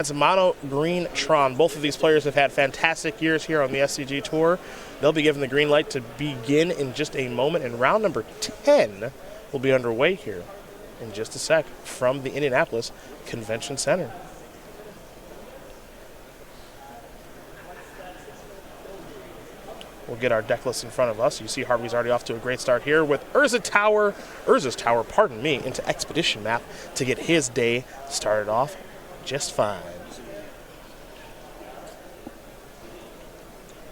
It's Mono Green Tron. Both of these players have had fantastic years here on the SCG Tour. They'll be given the green light to begin in just a moment, and round number 10 will be underway here in just a sec from the Indianapolis Convention Center. We'll get our deck list in front of us. You see Harvey's already off to a great start here with Urza's Tower, into Expedition Map to get his day started off just fine.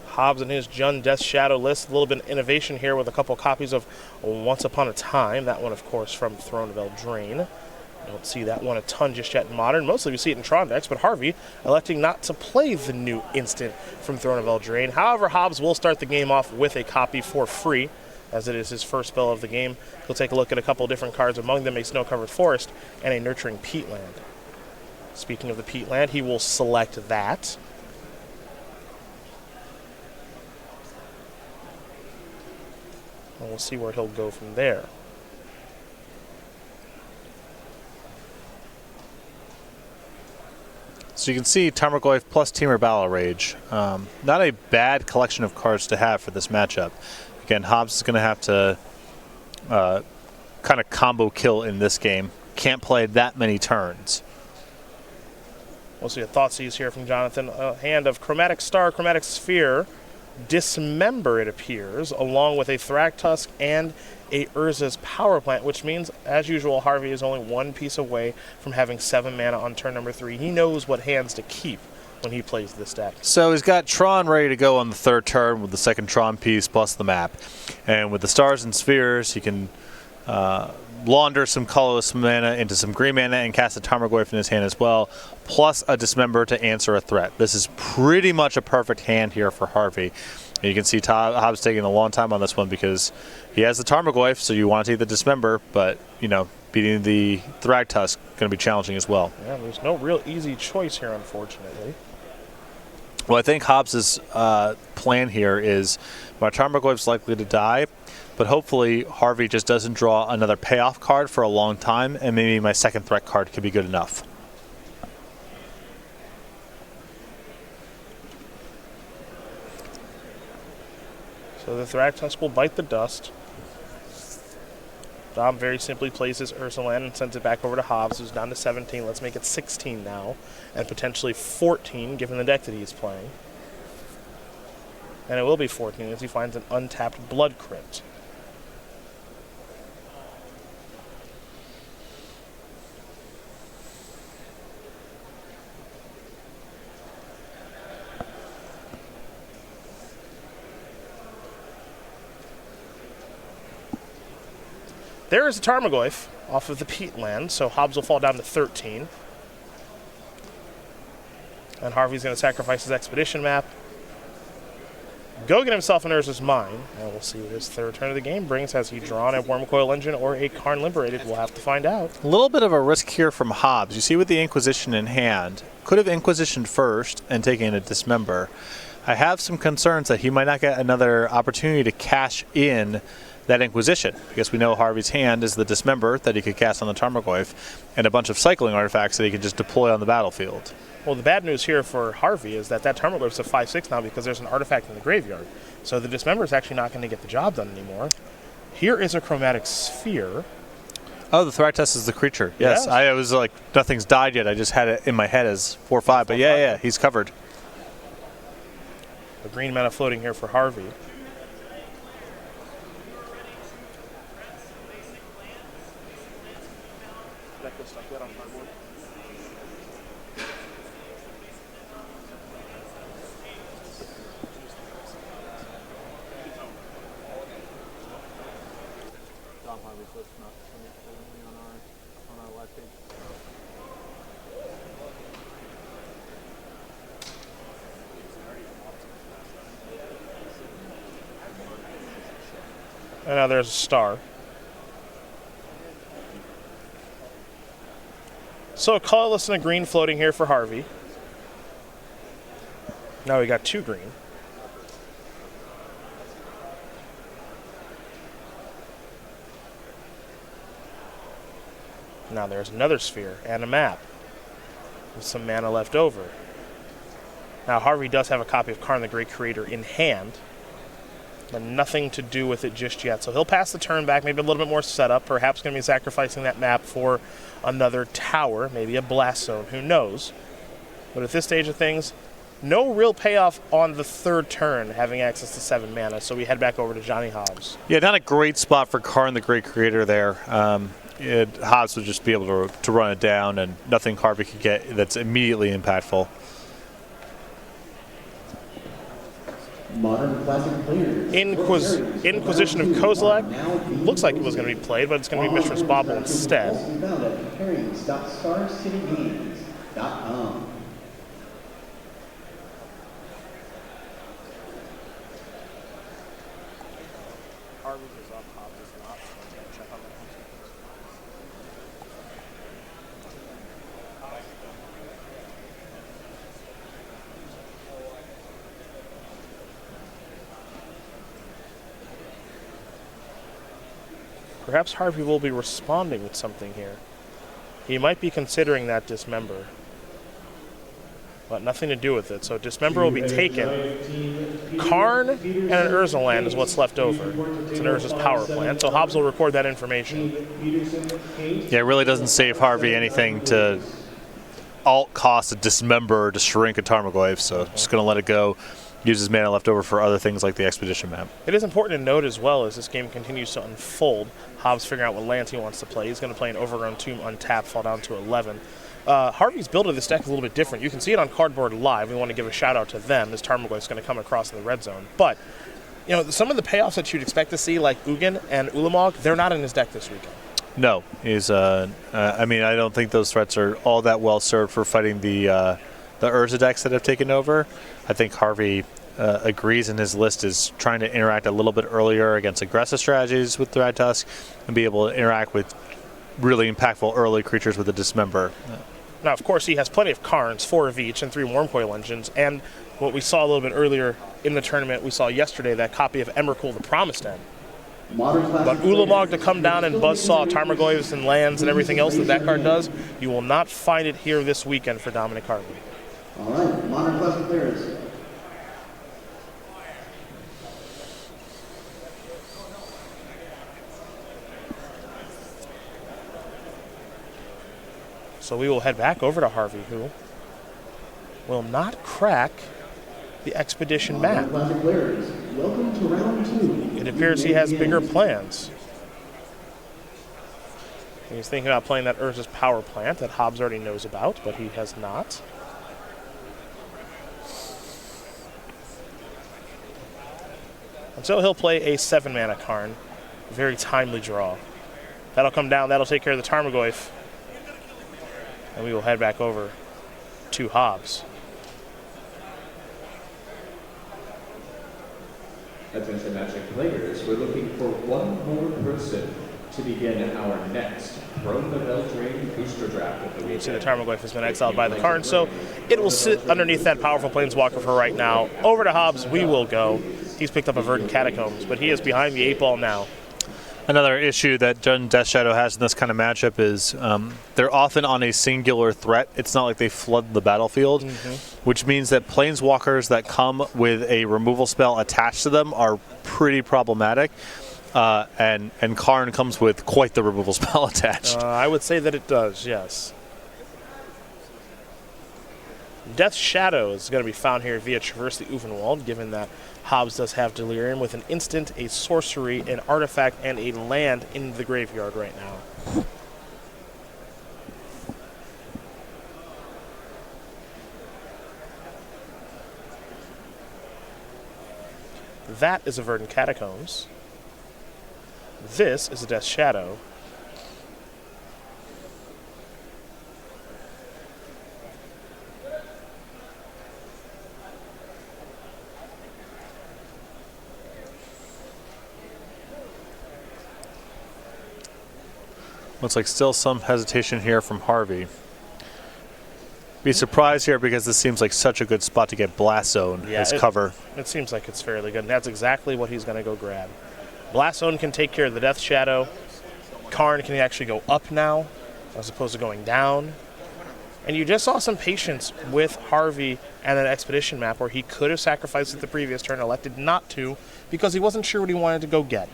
Hobbs and his Jund Death Shadow list. A little bit of innovation here with a couple copies of Once Upon a Time. That one, of course, from Throne of Eldraine. Don't see that one a ton just yet in Modern. Mostly we see it in Tron decks, but Harvey electing not to play the new instant from Throne of Eldraine. However, Hobbs will start the game off with a copy for free, as it is his first spell of the game. He'll take a look at a couple different cards, among them a Snow-Covered Forest and a Nurturing Peatland. Speaking of the Peatland, he will select that. And we'll see where he'll go from there. So you can see Tarmogoyf plus Temur Battle Rage. Not a bad collection of cards to have for this matchup. Again, Hobbs is going to have to kind of combo kill in this game. Can't play that many turns. We'll see a Thoughtseize here from Jonathan. A hand of Chromatic Star, Chromatic Sphere, Dismember, it appears, along with a Thragtusk and a Urza's Power Plant, which means, as usual, Harvey is only one piece away from having 7 mana on turn number 3. He knows what hands to keep when he plays this deck. So he's got Tron ready to go on the 3rd turn with the 2nd Tron piece plus the map. And with the Stars and Spheres, he can launder some colorless mana into some green mana and cast a Tarmogoyf in his hand as well, plus a Dismember to answer a threat. This is pretty much a perfect hand here for Harvey. And you can see Hobbs taking a long time on this one because he has the Tarmogoyf, so you want to take the Dismember, but, you know, beating the Thragtusk going to be challenging as well. Yeah, there's no real easy choice here, unfortunately. Well, I think Hobbs' plan here is my Tarmogoyf's likely to die, but hopefully Harvey just doesn't draw another payoff card for a long time, and maybe my 2nd threat card could be good enough. So the Thragtusk will bite the dust. Dom very simply plays his Urzaland and sends it back over to Hobbs, who's down to 17. Let's make it 16 now, and potentially 14, given the deck that he's playing. And it will be 14 as he finds an untapped Blood Crypt. There is a Tarmogoyf off of the Peatland, so Hobbs will fall down to 13. And Harvey's going to sacrifice his Expedition Map. Go get himself an Urza's Mine, and we'll see what his 3rd turn of the game brings. Has he drawn a Wormcoil Engine or a Karn Liberated? We'll have to find out. A little bit of a risk here from Hobbs. You see with the Inquisition in hand, could have Inquisitioned first and taken a Dismember. I have some concerns that he might not get another opportunity to cash in that Inquisition, because we know Harvey's hand is the Dismember that he could cast on the Tarmogoyf and a bunch of cycling artifacts that he could just deploy on the battlefield. Well, the bad news here for Harvey is that Tarmogoyf's a 5/6 now because there's an artifact in the graveyard. So the Dismember is actually not going to get the job done anymore. Here is a Chromatic Sphere. Oh, the Thragtusk is the creature. Yes. I was like, nothing's died yet. I just had it in my head as 4/5, but yeah, he's covered. The green mana floating here for Harvey. And now there's a star. So a colorless and a green floating here for Harvey. Now we got 2 green. Now there's another sphere and a map. with some mana left over. Now, Harvey does have a copy of Karn the Great Creator in hand, but nothing to do with it just yet. So he'll pass the turn back, maybe a little bit more setup, perhaps going to be sacrificing that map for another tower, maybe a blast zone, who knows. But at this stage of things, no real payoff on the third turn, having access to 7 mana, so we head back over to Johnny Hobbs. Yeah, not a great spot for Karn the Great Creator there. Hobbs would just be able to run it down, and nothing Harvey could get that's immediately impactful. Modern classic players. Inquisition of Kozilek looks like it was going to be played, but it's going to be Mistress Bobble instead. Perhaps Harvey will be responding with something here. He might be considering that Dismember, but nothing to do with it. So Dismember will be taken. Karn and an Urza land is what's left over. It's an Urza's power plant, so Hobbs will record that information. Yeah, it really doesn't save Harvey anything to alt cost a Dismember to shrink a Tarmogoyf, so just going to let it go. Use his mana left over for other things like the Expedition map. It is important to note as well as this game continues to unfold, Hobbs figuring out what lands he wants to play. He's going to play an Overgrown Tomb untapped, fall down to 11. Harvey's build of this deck is a little bit different. You can see it on Cardboard Live. We want to give a shout out to them as Tarmogoyf's going to come across in the red zone. But, you know, some of the payoffs that you'd expect to see, like Ugin and Ulamog, they're not in his deck this weekend. No, he's. I mean, I don't think those threats are all that well served for fighting the Urza decks that have taken over. I think Harvey agrees, in his list is trying to interact a little bit earlier against aggressive strategies with the Red Tusk and be able to interact with really impactful early creatures with a Dismember. Now, of course, he has plenty of Karns, 4 of each, and 3 Wormcoil engines, and what we saw a little bit earlier in the tournament, we saw yesterday that copy of Emrakul the Promised End. But Ulamog to come down and buzzsaw Tarmogoyfs and lands and everything else that card does, you will not find it here this weekend for Dominic Harvey. All right, Modern classic players. So we will head back over to Harvey, who will not crack the Expedition map. Welcome to round 2. It appears he has bigger plans. He's thinking about playing that Urza's power plant that Hobbs already knows about, but he has not. And so he'll play a 7-mana Karn. Very timely draw. That'll come down, that'll take care of the Tarmogoyf. And we will head back over to Hobbs. Attention Magic players, we're looking for one more person to begin our next Throne of Eldraine booster draft of the weekend. You see the Tarmogoyf has been exiled by the Karn, so it will sit underneath that powerful Planeswalker for right now. Over to Hobbs we will go. He's picked up a Verdant Catacombs, but he is behind the 8-ball now. Another issue that Death Shadow has in this kind of matchup is they're often on a singular threat. It's not like they flood the battlefield, which means that Planeswalkers that come with a removal spell attached to them are pretty problematic. And Karn comes with quite the removal spell attached. I would say that it does, yes. Death Shadow is going to be found here via Traverse the Uvenwald, given that Hobbs does have Delirium with an instant, a sorcery, an artifact, and a land in the graveyard right now. That is a Verdant Catacombs. This is a Death Shadow. Looks like still some hesitation here from Harvey. Be surprised here because this seems like such a good spot to get Blast Zone as cover. It seems like it's fairly good, and that's exactly what he's going to go grab. Blast Zone can take care of the Death Shadow. Karn can actually go up now as opposed to going down. And you just saw some patience with Harvey and that Expedition map where he could have sacrificed it the previous turn, elected not to, because he wasn't sure what he wanted to go get.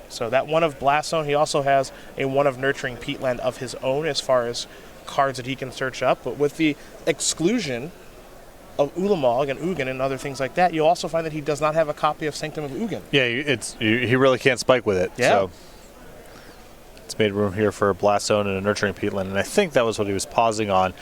So that one of Blast Zone, he also has a one of Nurturing Peatland of his own as far as cards that he can search up. But with the exclusion of Ulamog and Ugin and other things like that, you'll also find that he does not have a copy of Sanctum of Ugin. Yeah, he really can't spike with it. Yeah. So it's made room here for a Blast Zone and a Nurturing Peatland, and I think that was what he was pausing on.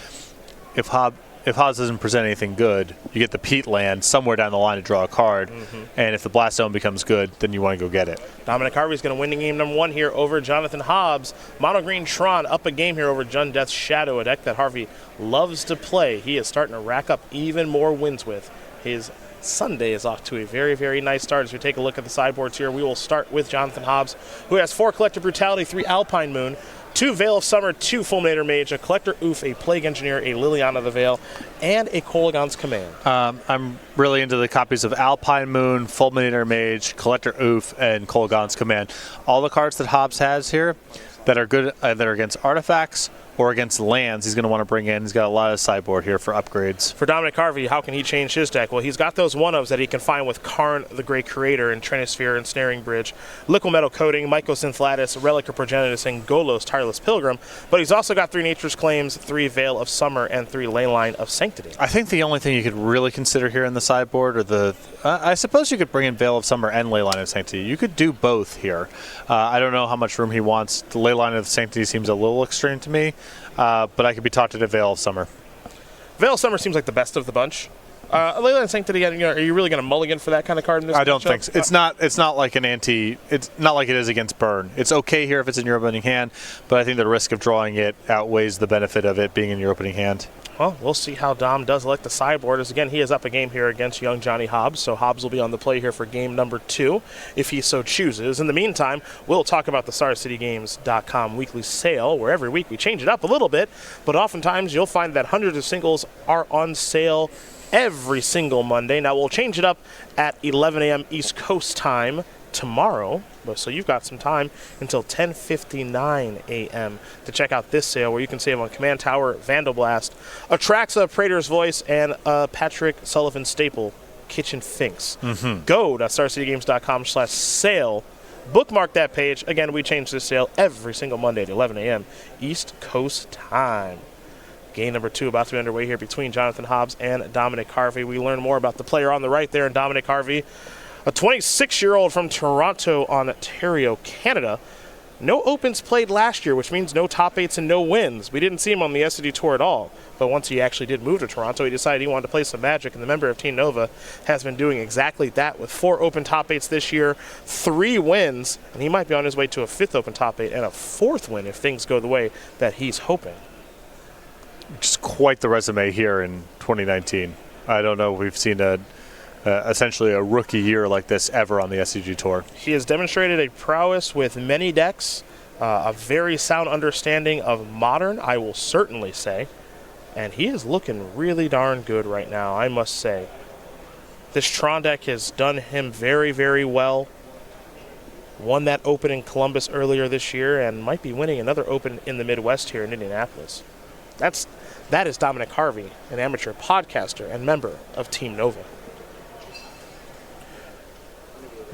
If Hobbs doesn't present anything good, you get the Peatland somewhere down the line to draw a card, and if the Blast Zone becomes good, then you want to go get it. Dominic Harvey's going to win game number 1 here over Jonathan Hobbs. Mono Green Tron up a game here over Jund Death's Shadow, a deck that Harvey loves to play. He is starting to rack up even more wins with. His Sunday is off to a very, very nice start. As we take a look at the sideboards here, we will start with Jonathan Hobbs, who has 4 Collective Brutality, 3 Alpine Moon, 2 Veil of Summer, 2 Fulminator Mage, a Collector Oof, a Plague Engineer, a Liliana the Veil, and a Kolaghan's Command. I'm really into the copies of Alpine Moon, Fulminator Mage, Collector Oof, and Kolaghan's Command. All the cards that Hobbs has here that are good either against artifacts or against lands he's going to want to bring in. He's got a lot of sideboard here for upgrades. For Dominic Harvey, how can he change his deck? Well, he's got those one-ofs that he can find with Karn the Great Creator and Trinisphere and Snaring Bridge, Liquid Metal Coating, Mycosynth Lattice, Relic of Progenitus, and Golos Tireless Pilgrim. But he's also got 3 Nature's Claims, 3 Veil of Summer, and 3 Leyline of Sanctity. I think the only thing you could really consider here in the sideboard are the... I suppose you could bring in Veil of Summer and Leyline of Sanctity. You could do both here. I don't know how much room he wants. The Leyline of Sanctity seems a little extreme to me. But I could be talked to Veil of Summer. Veil of Summer seems like the best of the bunch. Leyline of Sanctity, are you really going to mulligan for that kind of card in this I don't matchup? think so. It's not like an anti. It's not like it is against Burn. It's okay here if it's in your opening hand, but I think the risk of drawing it outweighs the benefit of it being in your opening hand. Well, we'll see how Dom does elect the sideboard. As again, he is up a game here against young Johnny Hobbs, so Hobbs will be on the play here for game number 2 if he so chooses. In the meantime, we'll talk about the StarCityGames.com weekly sale, where every week we change it up a little bit, but oftentimes you'll find that hundreds of singles are on sale every single Monday. Now, we'll change it up at 11 a.m. East Coast time tomorrow, so you've got some time until 10:59 a.m. to check out this sale, where you can save on Command Tower, Vandal Blast, Atraxa, Praetor's Voice, and Patrick Sullivan staple, Kitchen Finks. Go to StarCityGames.com/sale. Bookmark that page. Again, we change this sale every single Monday at 11 a.m. East Coast time. Game number 2 about to be underway here between Jonathan Hobbs and Dominic Harvey. We learn more about the player on the right there, and Dominic Harvey, a 26-year-old from Toronto, Ontario, Canada. No Opens played last year, which means no top 8s and no wins. We didn't see him on the SCG Tour at all. But once he actually did move to Toronto, he decided he wanted to play some Magic, and the member of Team Nova has been doing exactly that with 4 Open top 8s this year, 3 wins, and he might be on his way to a 5th Open top 8 and a 4th win if things go the way that he's hoping. Just quite the resume here in 2019. I don't know if we've seen essentially a rookie year like this ever on the SCG Tour. He has demonstrated a prowess with many decks, a very sound understanding of Modern, I will certainly say, and he is looking really darn good right now, I must say. This Tron deck has done him very, very well. Won that Open in Columbus earlier this year and might be winning another Open in the Midwest here in Indianapolis. That is Dominic Harvey, an amateur podcaster and member of Team Nova.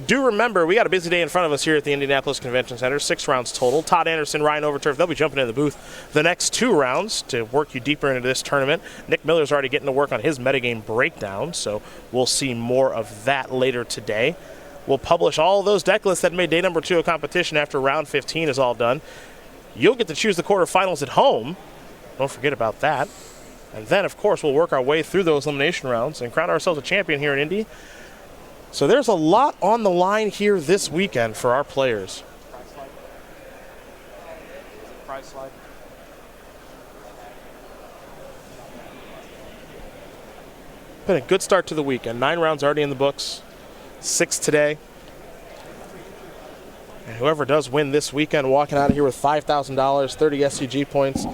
Do remember, we got a busy day in front of us here at the Indianapolis Convention Center. 6 rounds total. Todd Anderson, Ryan Overturf, they'll be jumping in the booth the next 2 rounds to work you deeper into this tournament. Nick Miller's already getting to work on his metagame breakdown, so we'll see more of that later today. We'll publish all those deck lists that made day number 2 of competition after round 15 is all done. You'll get to choose the quarterfinals at home. Don't forget about that. And then, of course, we'll work our way through those elimination rounds and crown ourselves a champion here in Indy. So there's a lot on the line here this weekend for our players. Prize slide. Been a good start to the weekend. 9 rounds already in the books. 6 today. And whoever does win this weekend, walking out of here with $5,000, 30 SCG points,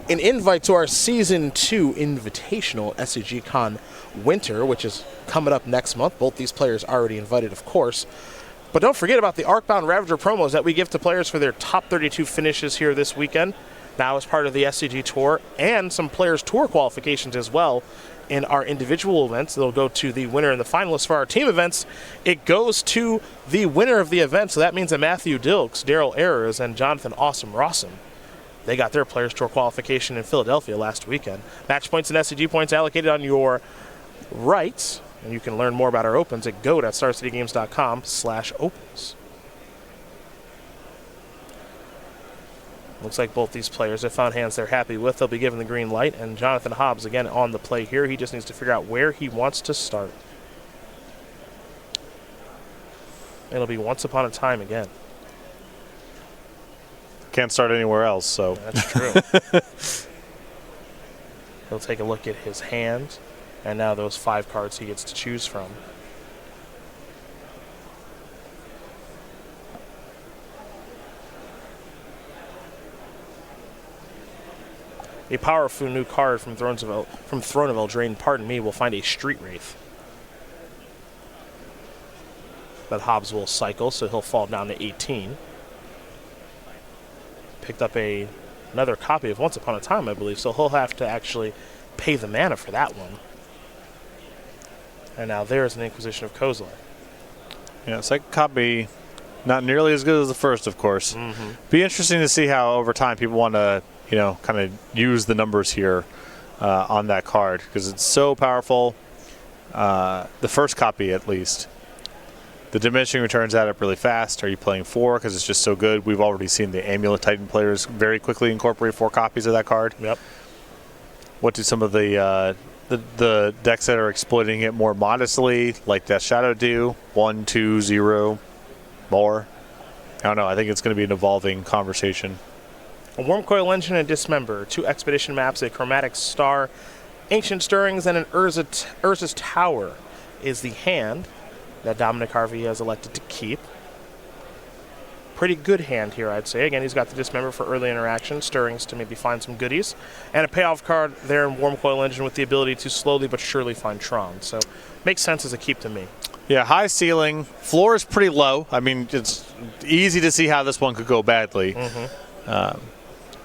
an invite to our Season 2 Invitational SCG Con Winter, which is coming up next month. Both these players already invited, of course. But don't forget about the Arcbound Ravager promos that we give to players for their top 32 finishes here this weekend. now as part of the SCG Tour and some Players Tour qualifications as well. In our individual events, they'll go to the winner and the finalists. For our team events, it goes to the winner of the event. So that means that Matthew Dilks, Daryl Ayers, and Jonathan Awesome Rossum, they got their Players Tour qualification in Philadelphia last weekend. Match points and SCG points allocated on your right. And you can learn more about our opens at go.starcitygames.com/opens. Looks like both these players have found hands they're happy with. They'll be given the green light. And Jonathan Hobbs, again, on the play here. He just needs to figure out where he wants to start. It'll be Once Upon a Time again. Can't start anywhere else, so. That's true. He'll take a look at his hand. And now those 5 cards he gets to choose from. A powerful new card from Throne of Eldraine, pardon me, will find a Street Wraith. But Hobbs will cycle, so he'll fall down to 18. Picked up another copy of Once Upon a Time, I believe, so he'll have to actually pay the mana for that one. And now there's an Inquisition of Kozilek. Yeah, second copy, not nearly as good as the first, of course. Mm-hmm. Be interesting to see how over time people want to, kind of use the numbers here on that card because it's so powerful. The first copy, at least. The diminishing returns add up really fast. Are you playing 4 because it's just so good? We've already seen the Amulet Titan players very quickly incorporate 4 copies of that card. Yep. What do some of the decks that are exploiting it more modestly, like Death Shadow, do? 1, 2, 0, more? I don't know. I think it's going to be an evolving conversation. A Wormcoil Engine and Dismember, 2 Expedition maps, a Chromatic Star, Ancient Stirrings, and an Urza's Tower is the hand that Dominic Harvey has elected to keep. Pretty good hand here, I'd say. Again, he's got the Dismember for early interaction, Stirrings to maybe find some goodies, and a payoff card there in Wormcoil Engine with the ability to slowly but surely find Tron. So makes sense as a keep to me. Yeah, high ceiling. Floor is pretty low. I mean, it's easy to see how this one could go badly. Mm-hmm.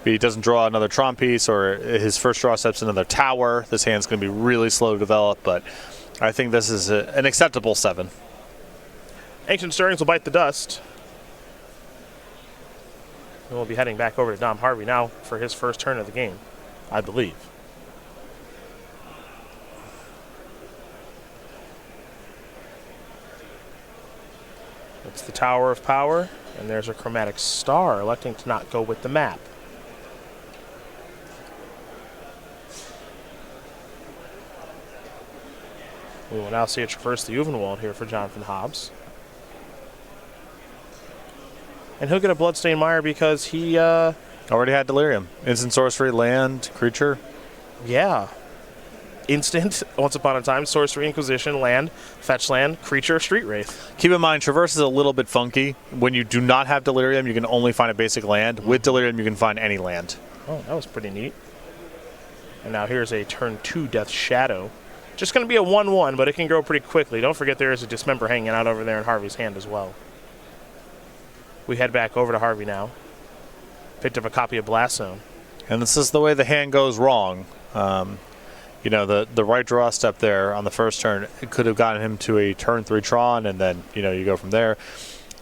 He doesn't draw another Tron piece, or his first draw steps another tower. This hand's going to be really slow to develop, but I think this is an acceptable 7. Ancient Stirrings will bite the dust. And we'll be heading back over to Dom Harvey now for his first turn of the game, I believe. It's the Tower of Power, and there's a Chromatic Star electing to not go with the map. We will now see it traverse the Uvenwald here for Jonathan Hobbs. And he'll get a Bloodstained Mire because he... already had Delirium. Instant sorcery, land, creature. Yeah. Instant, Once Upon a Time, sorcery, Inquisition, land, fetch land, creature, Street Wraith. Keep in mind, Traverse is a little bit funky. When you do not have Delirium, you can only find a basic land. With Delirium, you can find any land. Oh, that was pretty neat. And now here's a turn 2 Death Shadow. Just going to be a 1/1, but it can grow pretty quickly. Don't forget there is a Dismember hanging out over there in Harvey's hand as well. We head back over to Harvey now. Picked up a copy of Blast Zone. And this is the way the hand goes wrong. The right draw step there on the first turn, it could have gotten him to a turn 3 Tron, and then, you go from there.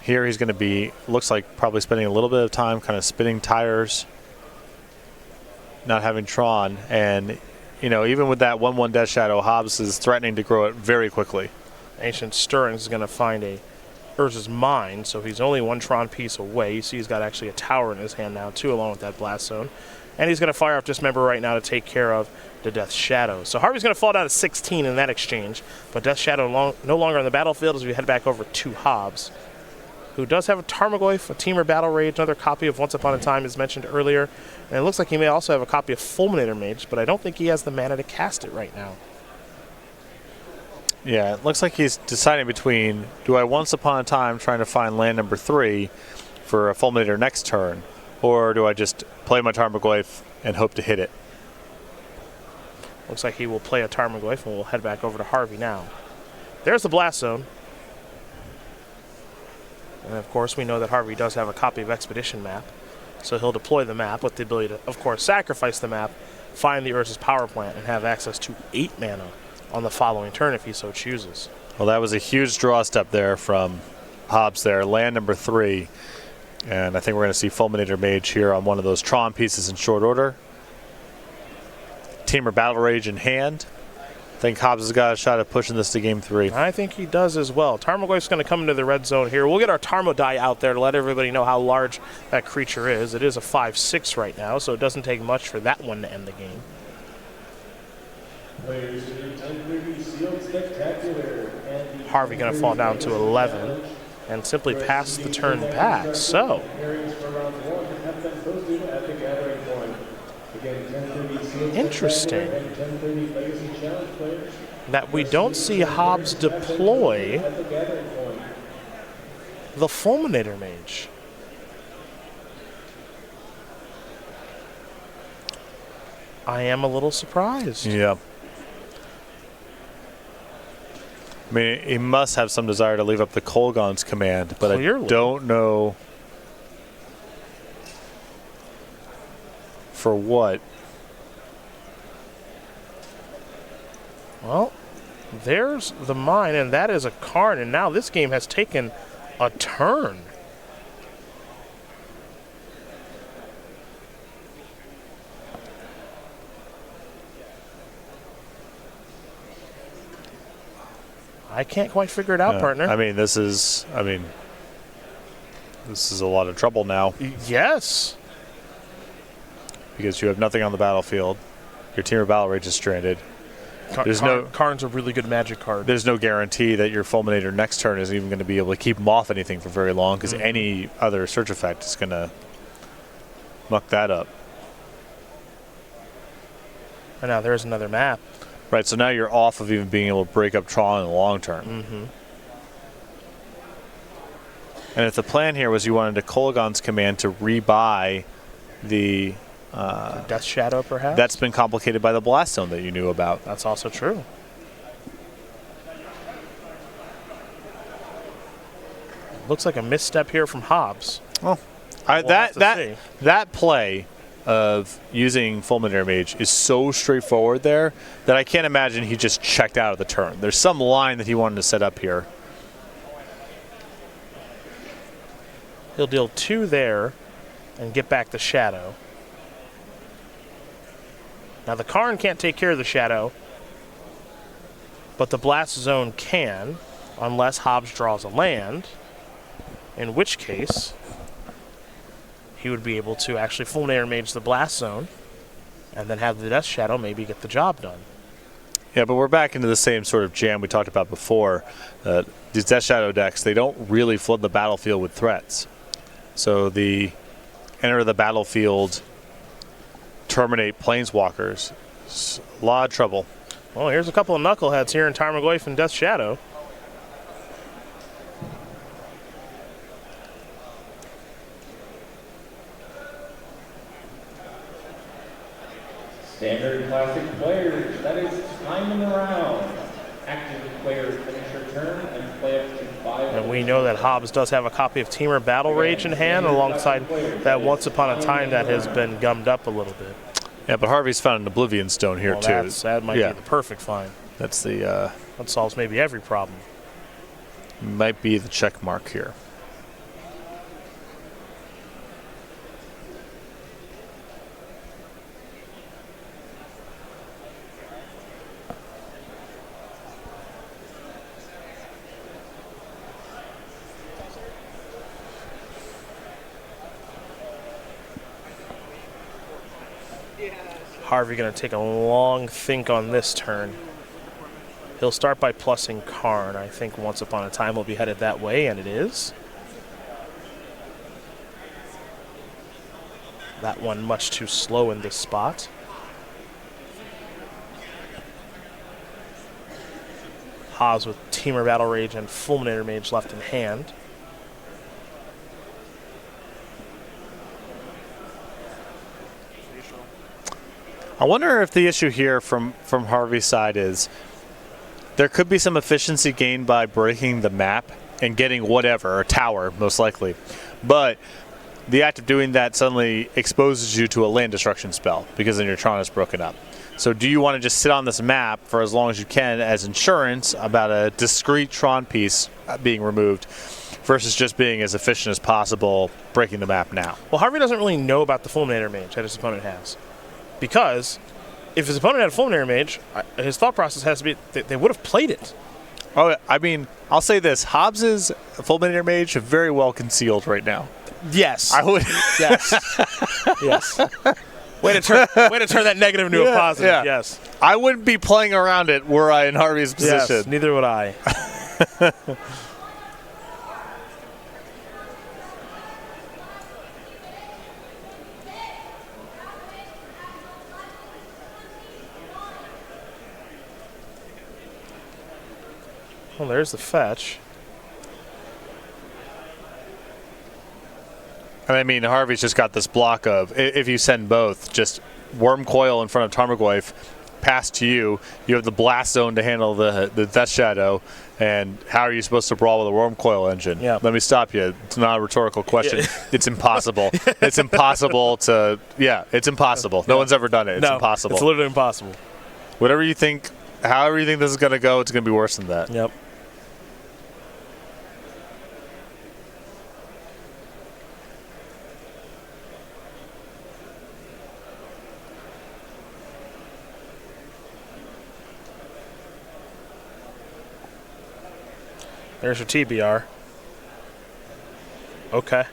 Here he's going to be, looks like probably spending a little bit of time kind of spinning tires, not having Tron, and, even with that 1/1 Death Shadow, Hobbs is threatening to grow it very quickly. Ancient Stirrings is going to find a Urza's Mine, so he's only 1 Tron piece away. You see he's got actually a tower in his hand now, too, along with that Blast Zone. And he's going to fire off Dismember right now to take care of the Death Shadow. So Harvey's going to fall down to 16 in that exchange, but Death Shadow no longer on the battlefield as we head back over to Hobbs, who does have a Tarmogoyf, a Teamer Battle Rage, another copy of Once Upon a Time as mentioned earlier. And it looks like he may also have a copy of Fulminator Mage, but I don't think he has the mana to cast it right now. Yeah, it looks like he's deciding between, do I Once Upon a Time trying to find land number 3 for a Fulminator next turn, or do I just play my Tarmogoyf and hope to hit it? Looks like he will play a Tarmogoyf, and we'll head back over to Harvey now. There's the Blast Zone. And of course, we know that Harvey does have a copy of Expedition map. So he'll deploy the map with the ability to, of course, sacrifice the map, find the Urza's power plant, and have access to 8 mana on the following turn if he so chooses. Well, that was a huge draw step there from Hobbs there. Land number 3. And I think we're going to see Fulminator Mage here on one of those Tron pieces in short order. Teamer Battle Rage in hand. I think Hobbs has got a shot at pushing this to game 3. I think he does as well. Tarmogoyf's going to come into the red zone here. We'll get our Tarmo die out there to let everybody know how large that creature is. It is a 5/6 right now, so it doesn't take much for that one to end the game. Harvey going to fall down to 11 and simply pass the turn back. So, interesting that we don't see Hobbs deploy the Fulminator Mage. I am a little surprised. Yeah. I mean, he must have some desire to leave up the Kolgon's command, but Clearly. I don't know for what. Well, there's the mine, and that is a Karn, and now this game has taken a turn. I can't quite figure it out, partner. I mean, this is a lot of trouble now Yes. because you have nothing on the battlefield. Your Team of Battle Rage is stranded. Karn's a really good Magic card. There's no guarantee that your Fulminator next turn is even going to be able to keep him off anything for very long because any other search effect is going to muck that up. And now there's another map. Right, so now you're off of even being able to break up Tron in the long term. And if the plan here was you wanted a Kolgon's command to rebuy the Death Shadow, perhaps? that's been complicated by the Blast Zone that you knew about. That's also true. Looks like a misstep here from Hobbs. Well, We'll have to see. that play of using Fulminator Mage is so straightforward there that I can't imagine he just checked out of the turn. There's some line that he wanted to set up here. He'll deal 2 there and get back the Shadow. Now the Karn can't take care of the Shadow, but the Blast Zone can, unless Hobbs draws a land, in which case he would be able to actually Fulminator Mage the Blast Zone and then have the Death Shadow maybe get the job done. Yeah, but we're back into the same sort of jam we talked about before. These Death Shadow decks, they don't really flood the battlefield with threats. So the enter the battlefield, terminate Planeswalkers, it's a lot of trouble. Well, here's a couple of knuckleheads here in Tarmogoyf and Death Shadow. Standard classic players, that is time in the round. Active players finish your turn and play up to 5. And we know that Hobbs does have a copy of Teamer Battle Rage in hand alongside that Once Upon a Time that has been gummed up a little bit. Yeah, but Harvey's found an Oblivion Stone here Well, too. that might be the perfect find. That's the That solves maybe every problem. might be the check mark here. Harvey going to take a long think on this turn. He'll start by plussing Karn. I think Once Upon a Time will be headed that way, and it is. That one much too slow in this spot. Hobbs with Teamer Battle Rage and Fulminator Mage left in hand. I wonder if the issue here from Harvey's side is there could be some efficiency gained by breaking the map and getting whatever, a tower most likely. But the act of doing that suddenly exposes you to a land destruction spell because then your Tron is broken up. So do you want to just sit on this map for as long as you can as insurance about a discrete Tron piece being removed versus just being as efficient as possible breaking the map now? Well, Harvey doesn't really know about the Fulminator Mage that his opponent has. Because if his opponent had a Fulminator Mage, his thought process has to be they would have played it. Oh, I mean, I'll say this. Hobbs's Fulminator Mage are very well concealed right now. Yes. I would. Yes. Yes. Way to turn that negative into a positive. Yeah. Yes. I wouldn't be playing around it were I in Harvey's position. Yes, neither would I. Well, there's the fetch. And I mean, Harvey's just got this block of, if you send both, just Worm Coil in front of Tarmogoyf, pass to you. You have the Blast Zone to handle the Death Shadow. And how are you supposed to brawl with a Worm Coil engine? Yeah. Let me stop you. It's not a rhetorical question. Yeah. It's impossible. It's impossible to, it's impossible. No one's ever done it. It's impossible. It's literally impossible. Whatever you think, however you think this is going to go, it's going to be worse than that. Yep. There's your TBR. Okay.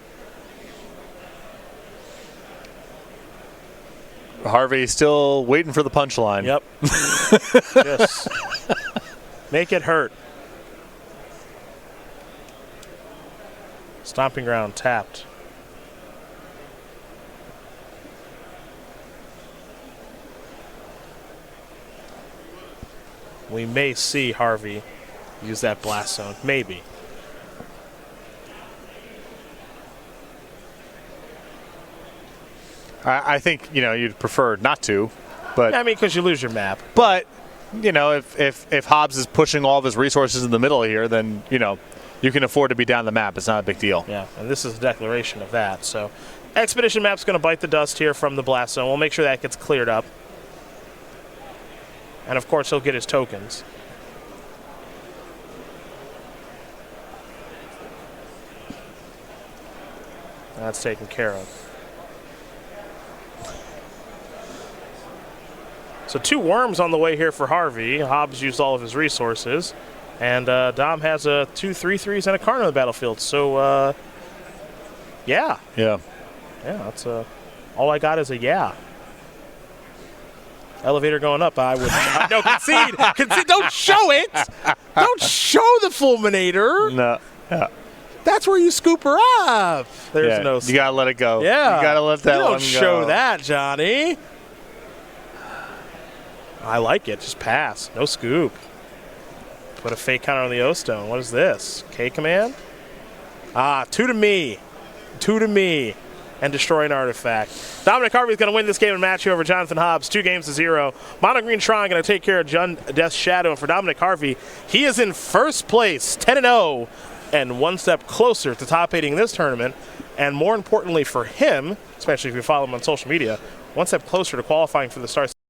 Harvey still waiting for the punchline. Yep. Just make it hurt. Stomping Ground tapped. We may see Harvey use that Blast Zone. Maybe. I think, you'd prefer not to, but I mean, because you lose your map. But, if Hobbs is pushing all of his resources in the middle here, then, you can afford to be down the map. It's not a big deal. Yeah, and this is a declaration of that. So, Expedition map's going to bite the dust here from the Blast Zone. We'll make sure that gets cleared up. And, of course, he'll get his tokens. That's taken care of. So 2 worms on the way here for Harvey. Hobbs used all of his resources. And Dom has 2 3/3s and a Karn on the battlefield. So, yeah. Yeah. Yeah, that's all I got is a yeah. Elevator going up. I would no concede. Concede. Don't show it. Don't show the Fulminator. No. Yeah. That's where you scoop her up. There's no. You gotta let it go. Yeah. You gotta let that one go. Don't show that, Johnny. I like it. Just pass. No scoop. Put a fake counter on the O-Stone. What is this? K command? 2 to me. 2 to me. And destroy an artifact. Dominic Harvey is going to win this game and match you over Jonathan Hobbs, 2-0. Mono Green Tron going to take care of Death Shadow. And for Dominic Harvey, he is in first place, 10-0, and 1 step closer to top 8ing this tournament. And more importantly for him, especially if you follow him on social media, 1 step closer to qualifying for the Star